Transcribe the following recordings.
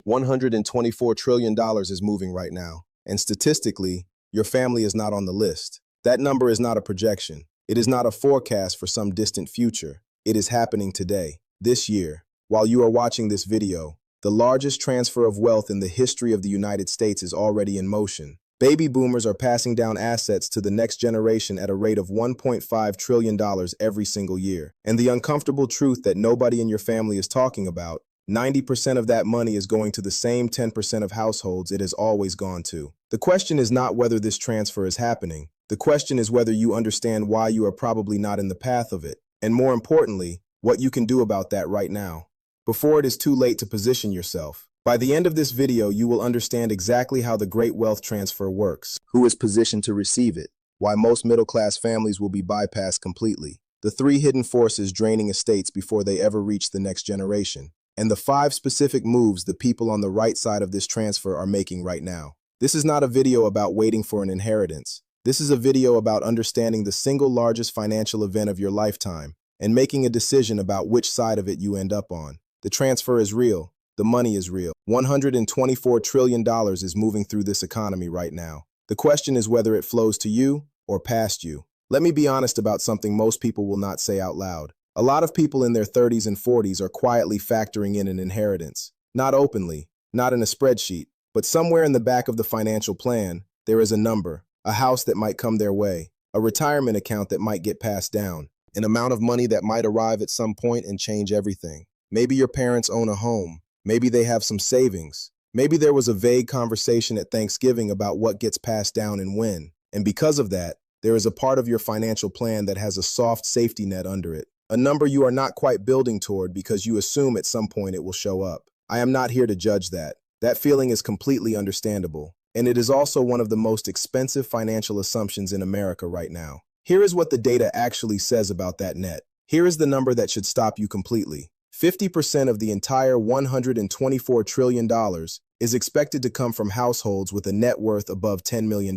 $124 trillion is moving right now, and statistically, your family is not on the list. That number is not a projection. It is not a forecast for some distant future. It is happening today, this year. While you are watching this video, the largest transfer of wealth in the history of the United States is already in motion. Baby boomers are passing down assets to the next generation at a rate of $1.5 trillion every single year. And the uncomfortable truth that nobody in your family is talking about, 90% of that money is going to the same 10% of households it has always gone to. The question is not whether this transfer is happening. The question is whether you understand why you are probably not in the path of it, and more importantly, what you can do about that right now, before it is too late to position yourself. By the end of this video, you will understand exactly how the great wealth transfer works, who is positioned to receive it, why most middle-class families will be bypassed completely, the 3 hidden forces draining estates before they ever reach the next generation, and the 5 specific moves the people on the right side of this transfer are making right now. This is not a video about waiting for an inheritance. This is a video about understanding the single largest financial event of your lifetime and making a decision about which side of it you end up on. The transfer is real. The money is real. $124 trillion is moving through this economy right now. The question is whether it flows to you or past you. Let me be honest about something most people will not say out loud. A lot of people in their 30s and 40s are quietly factoring in an inheritance. Not openly, not in a spreadsheet, but somewhere in the back of the financial plan, there is a number, a house that might come their way, a retirement account that might get passed down, an amount of money that might arrive at some point and change everything. Maybe your parents own a home. Maybe they have some savings. Maybe there was a vague conversation at Thanksgiving about what gets passed down and when. And because of that, there is a part of your financial plan that has a soft safety net under it. A number you are not quite building toward because you assume at some point it will show up. I am not here to judge that. That feeling is completely understandable. And it is also one of the most expensive financial assumptions in America right now. Here is what the data actually says about that net. Here is the number that should stop you completely. 50% of the entire $124 trillion is expected to come from households with a net worth above $10 million.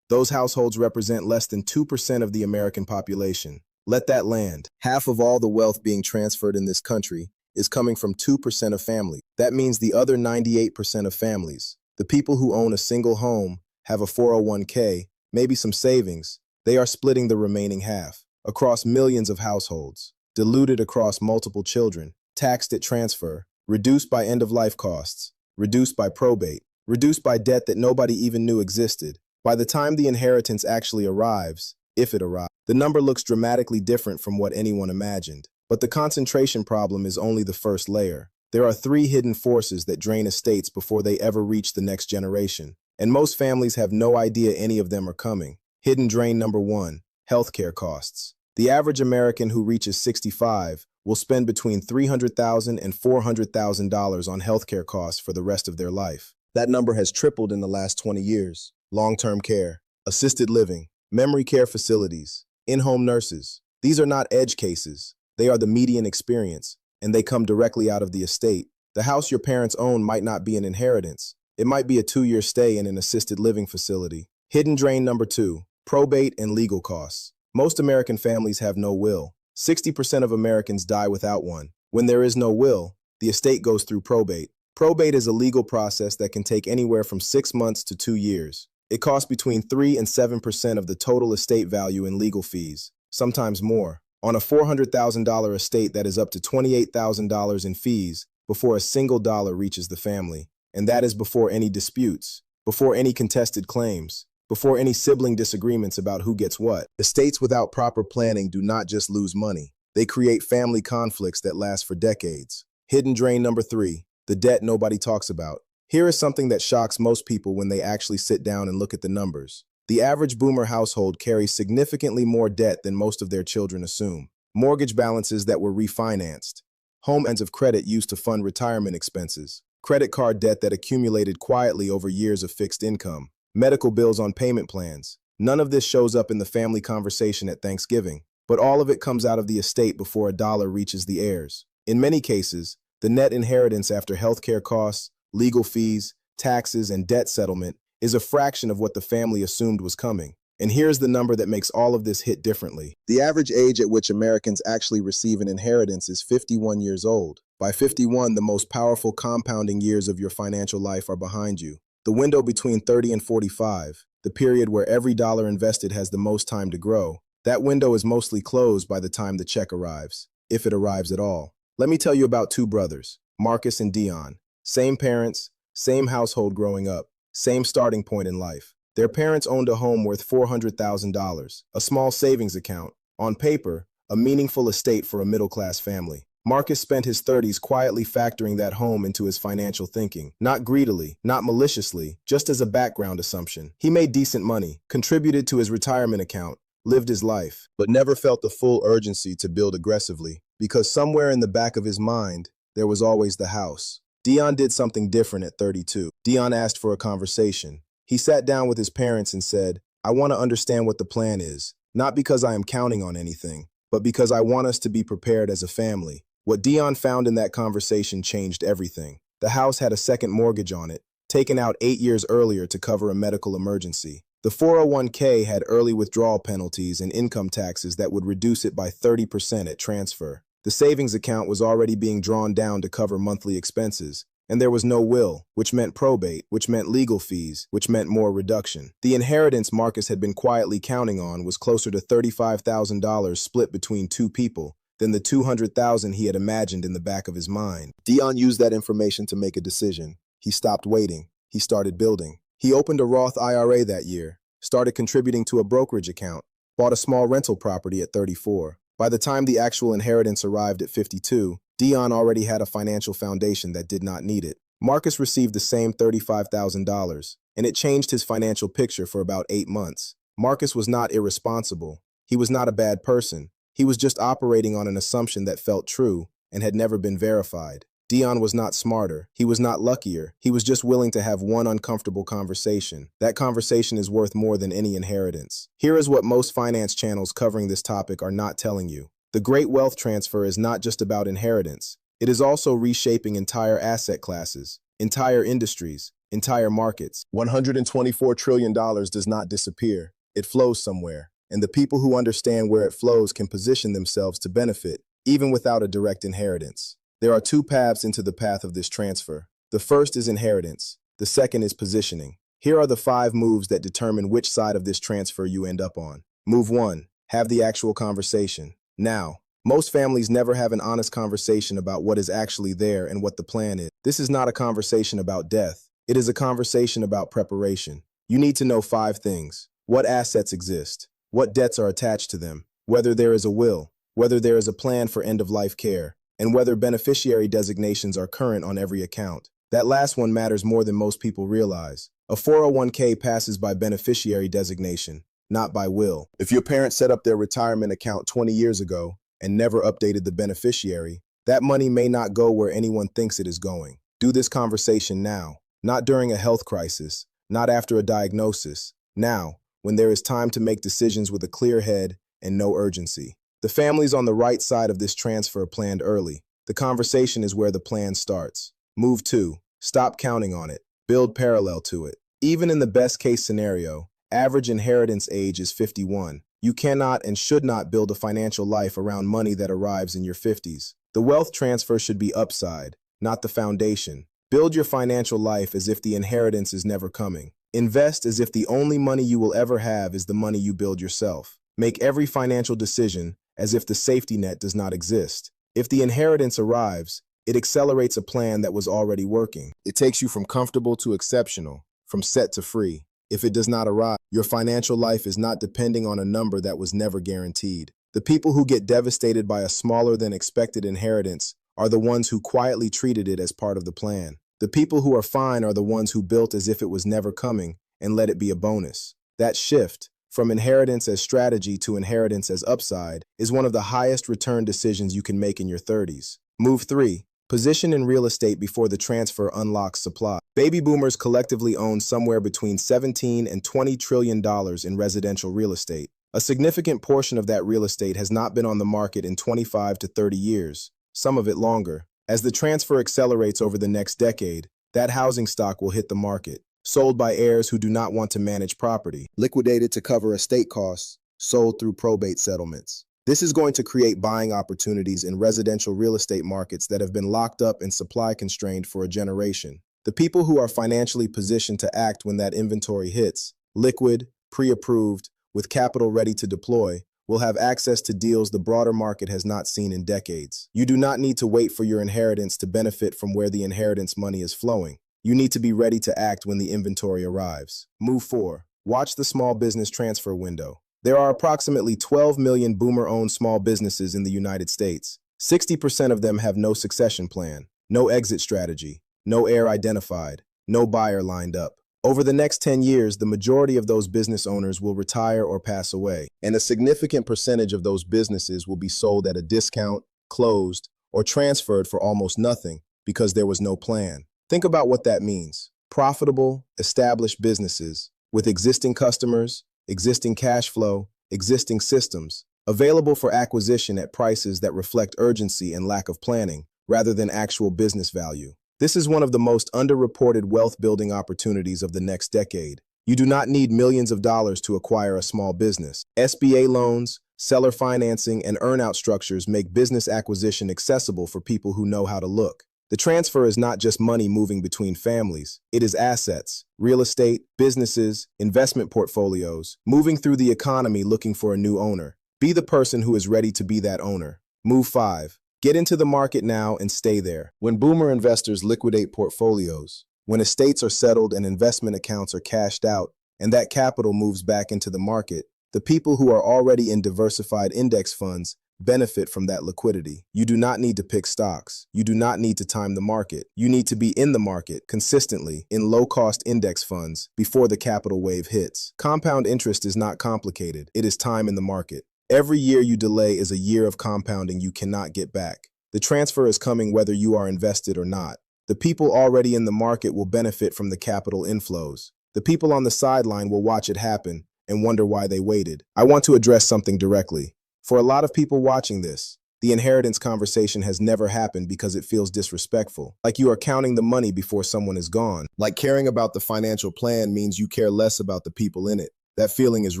Those households represent less than 2% of the American population. Let that land. Half of all the wealth being transferred in this country is coming from 2% of families. That means the other 98% of families, the people who own a single home, have a 401k, maybe some savings, they are splitting the remaining half across millions of households. Diluted across multiple children, taxed at transfer, reduced by end-of-life costs, reduced by probate, reduced by debt that nobody even knew existed. By the time the inheritance actually arrives, if it arrives, the number looks dramatically different from what anyone imagined. But the concentration problem is only the first layer. There are 3 hidden forces that drain estates before they ever reach the next generation, and most families have no idea any of them are coming. Hidden drain number 1, healthcare costs. The average American who reaches 65 will spend between $300,000 and $400,000 on healthcare costs for the rest of their life. That number has tripled in the last 20 years. Long-term care, assisted living, memory care facilities, in-home nurses. These are not edge cases. They are the median experience, and they come directly out of the estate. The house your parents own might not be an inheritance. It might be a 2-year stay in an assisted living facility. Hidden drain number 2, probate and legal costs. Most American families have no will. 60% of Americans die without one. When there is no will, the estate goes through probate. Probate is a legal process that can take anywhere from 6 months to 2 years. It costs between 3 and 7% of the total estate value in legal fees, sometimes more. On a $400,000 estate, that is up to $28,000 in fees before a single dollar reaches the family. And that is before any disputes, before any contested claims, before any sibling disagreements about who gets what. Estates without proper planning do not just lose money. They create family conflicts that last for decades. Hidden drain number 3, the debt nobody talks about. Here is something that shocks most people when they actually sit down and look at the numbers. The average boomer household carries significantly more debt than most of their children assume. Mortgage balances that were refinanced, home lines of credit used to fund retirement expenses, credit card debt that accumulated quietly over years of fixed income, medical bills on payment plans. None of this shows up in the family conversation at Thanksgiving, but all of it comes out of the estate before a dollar reaches the heirs. In many cases, the net inheritance after healthcare costs, legal fees, taxes, and debt settlement is a fraction of what the family assumed was coming. And here's the number that makes all of this hit differently. The average age at which Americans actually receive an inheritance is 51 years old. By 51, the most powerful compounding years of your financial life are behind you. The window between 30 and 45, the period where every dollar invested has the most time to grow, that window is mostly closed by the time the check arrives, if it arrives at all. Let me tell you about two brothers, Marcus and Deon. Same parents, same household growing up, same starting point in life. Their parents owned a home worth $400,000, a small savings account. On paper, a meaningful estate for a middle-class family. Marcus spent his 30s quietly factoring that home into his financial thinking. Not greedily, not maliciously, just as a background assumption. He made decent money, contributed to his retirement account, lived his life, but never felt the full urgency to build aggressively, because somewhere in the back of his mind, there was always the house. Deon did something different at 32. Deon asked for a conversation. He sat down with his parents and said, "I want to understand what the plan is, not because I am counting on anything, but because I want us to be prepared as a family." What Deon found in that conversation changed everything. The house had a second mortgage on it, taken out 8 years earlier to cover a medical emergency. The 401k had early withdrawal penalties and income taxes that would reduce it by 30% at transfer. The savings account was already being drawn down to cover monthly expenses, and there was no will, which meant probate, which meant legal fees, which meant more reduction. The inheritance Marcus had been quietly counting on was closer to $35,000 split between two people than the $200,000 he had imagined in the back of his mind. Deon used that information to make a decision. He stopped waiting. He started building. He opened a Roth IRA that year, started contributing to a brokerage account, bought a small rental property at 34. By the time the actual inheritance arrived at 52, Deon already had a financial foundation that did not need it. Marcus received the same $35,000, and it changed his financial picture for about 8 months. Marcus was not irresponsible. He was not a bad person. He was just operating on an assumption that felt true and had never been verified. Deon was not smarter. He was not luckier. He was just willing to have one uncomfortable conversation. That conversation is worth more than any inheritance. Here is what most finance channels covering this topic are not telling you. The great wealth transfer is not just about inheritance. It is also reshaping entire asset classes, entire industries, entire markets. $124 trillion does not disappear. It flows somewhere. And the people who understand where it flows can position themselves to benefit, even without a direct inheritance. There are two paths into the path of this transfer. The first is inheritance. The second is positioning. Here are the 5 moves that determine which side of this transfer you end up on. Move 1. Have the actual conversation. Now, most families never have an honest conversation about what is actually there and what the plan is. This is not a conversation about death. It is a conversation about preparation. You need to know 5 things. What assets exist? What debts are attached to them? Whether there is a will? Whether there is a plan for end-of-life care? And whether beneficiary designations are current on every account. That last one matters more than most people realize. A 401k passes by beneficiary designation, not by will. If your parents set up their retirement account 20 years ago and never updated the beneficiary, that money may not go where anyone thinks it is going. Do this conversation now, not during a health crisis, not after a diagnosis. Now, when there is time to make decisions with a clear head and no urgency. The families on the right side of this transfer planned early. The conversation is where the plan starts. Move 2. Stop counting on it. Build parallel to it. Even in the best case scenario, average inheritance age is 51. You cannot and should not build a financial life around money that arrives in your 50s. The wealth transfer should be upside, not the foundation. Build your financial life as if the inheritance is never coming. Invest as if the only money you will ever have is the money you build yourself. Make every financial decision as if the safety net does not exist. If the inheritance arrives, it accelerates a plan that was already working. It takes you from comfortable to exceptional, from set to free. If it does not arrive, your financial life is not depending on a number that was never guaranteed. The people who get devastated by a smaller than expected inheritance are the ones who quietly treated it as part of the plan. The people who are fine are the ones who built as if it was never coming and let it be a bonus. That shift, from inheritance as strategy to inheritance as upside, is one of the highest return decisions you can make in your 30s. Move 3. Position in real estate before the transfer unlocks supply. Baby boomers collectively own somewhere between $17 and $20 trillion in residential real estate. A significant portion of that real estate has not been on the market in 25 to 30 years, some of it longer. As the transfer accelerates over the next decade, that housing stock will hit the market. sold by heirs who do not want to manage property, liquidated to cover estate costs, sold through probate settlements. This is going to create buying opportunities in residential real estate markets that have been locked up and supply constrained for a generation. The people who are financially positioned to act when that inventory hits, liquid, pre-approved, with capital ready to deploy, will have access to deals the broader market has not seen in decades. You do not need to wait for your inheritance to benefit from where the inheritance money is flowing. You need to be ready to act when the inventory arrives. Move 4. Watch the small business transfer window. There are approximately 12 million boomer-owned small businesses in the United States. 60% of them have no succession plan, no exit strategy, no heir identified, no buyer lined up. Over the next 10 years, the majority of those business owners will retire or pass away, and a significant percentage of those businesses will be sold at a discount, closed, or transferred for almost nothing because there was no plan. Think about what that means. Profitable, established businesses with existing customers, existing cash flow, existing systems, available for acquisition at prices that reflect urgency and lack of planning, rather than actual business value. This is one of the most underreported wealth-building opportunities of the next decade. You do not need millions of dollars to acquire a small business. SBA loans, seller financing, and earn-out structures make business acquisition accessible for people who know how to look. The transfer is not just money moving between families. It is assets, real estate, businesses, investment portfolios, moving through the economy looking for a new owner. Be the person who is ready to be that owner. Move 5. Get into the market now and stay there. When boomer investors liquidate portfolios, when estates are settled and investment accounts are cashed out, and that capital moves back into the market, the people who are already in diversified index funds benefit from that liquidity. You do not need to pick stocks. You do not need to time the market. You need to be in the market consistently in low-cost index funds before the capital wave hits. Compound interest is not complicated. It is time in the market. Every year you delay is a year of compounding you cannot get back. The transfer is coming whether you are invested or not. The people already in the market will benefit from the capital inflows. The people on the sideline will watch it happen and wonder why they waited. I want to address something directly. For a lot of people watching this, the inheritance conversation has never happened because it feels disrespectful. Like you are counting the money before someone is gone. Like caring about the financial plan means you care less about the people in it. That feeling is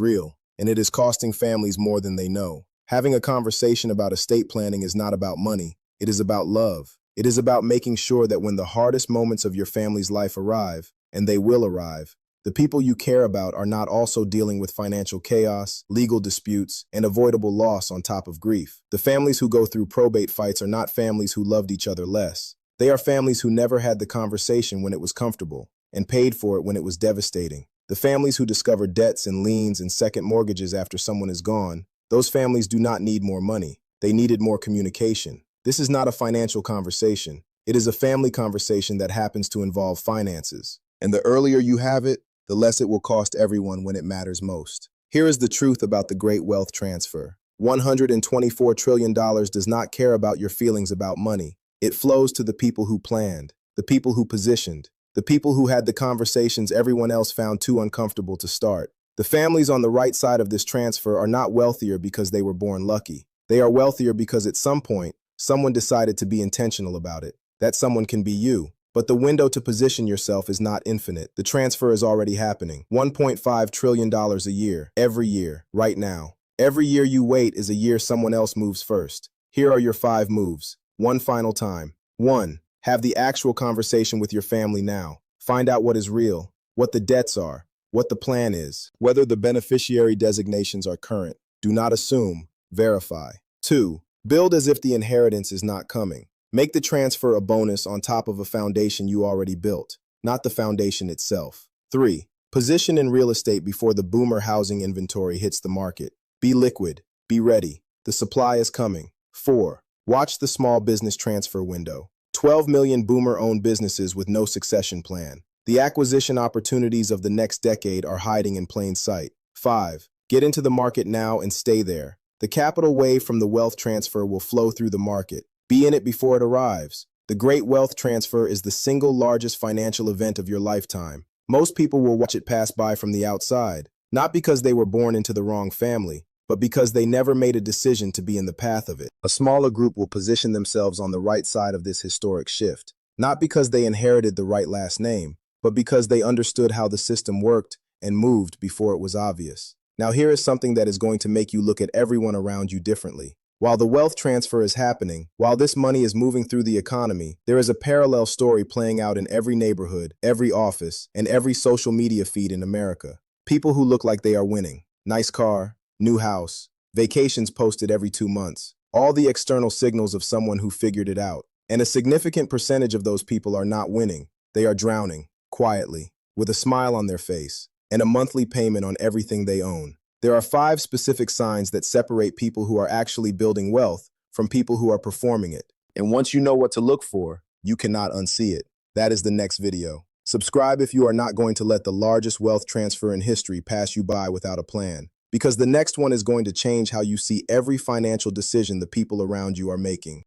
real, and it is costing families more than they know. Having a conversation about estate planning is not about money. It is about love. It is about making sure that when the hardest moments of your family's life arrive, and they will arrive, the people you care about are not also dealing with financial chaos, legal disputes, and avoidable loss on top of grief. The families who go through probate fights are not families who loved each other less. They are families who never had the conversation when it was comfortable, and paid for it when it was devastating. The families who discover debts and liens and second mortgages after someone is gone, those families do not need more money. They needed more communication. This is not a financial conversation. It is a family conversation that happens to involve finances. And the earlier you have it, the less it will cost everyone when it matters most. Here is the truth about the great wealth transfer. $124 trillion does not care about your feelings about money. It flows to the people who planned, the people who positioned, the people who had the conversations everyone else found too uncomfortable to start. The families on the right side of this transfer are not wealthier because they were born lucky. They are wealthier because at some point, someone decided to be intentional about it. That someone can be you. But the window to position yourself is not infinite. The transfer is already happening. $1.5 trillion a year, every year, right now. Every year you wait is a year someone else moves first. Here are your 5 moves. One final time. 1. Have the actual conversation with your family now. Find out what is real, what the debts are, what the plan is, whether the beneficiary designations are current. Do not assume, verify. 2. Build as if the inheritance is not coming. Make the transfer a bonus on top of a foundation you already built, not the foundation itself. 3. Position in real estate before the boomer housing inventory hits the market. Be liquid. Be ready. The supply is coming. 4. Watch the small business transfer window. 12 million boomer-owned businesses with no succession plan. The acquisition opportunities of the next decade are hiding in plain sight. 5. Get into the market now and stay there. The capital wave from the wealth transfer will flow through the market. Be in it before it arrives. The great wealth transfer is the single largest financial event of your lifetime. Most people will watch it pass by from the outside, not because they were born into the wrong family, but because they never made a decision to be in the path of it. A smaller group will position themselves on the right side of this historic shift, not because they inherited the right last name, but because they understood how the system worked and moved before it was obvious. Now here is something that is going to make you look at everyone around you differently. While the wealth transfer is happening, while this money is moving through the economy, there is a parallel story playing out in every neighborhood, every office, and every social media feed in America. People who look like they are winning. Nice car, new house, vacations posted every 2 months. All the external signals of someone who figured it out. And a significant percentage of those people are not winning. They are drowning, quietly, with a smile on their face, and a monthly payment on everything they own. There are 5 specific signs that separate people who are actually building wealth from people who are performing it. And once you know what to look for, you cannot unsee it. That is the next video. Subscribe if you are not going to let the largest wealth transfer in history pass you by without a plan, because the next one is going to change how you see every financial decision the people around you are making.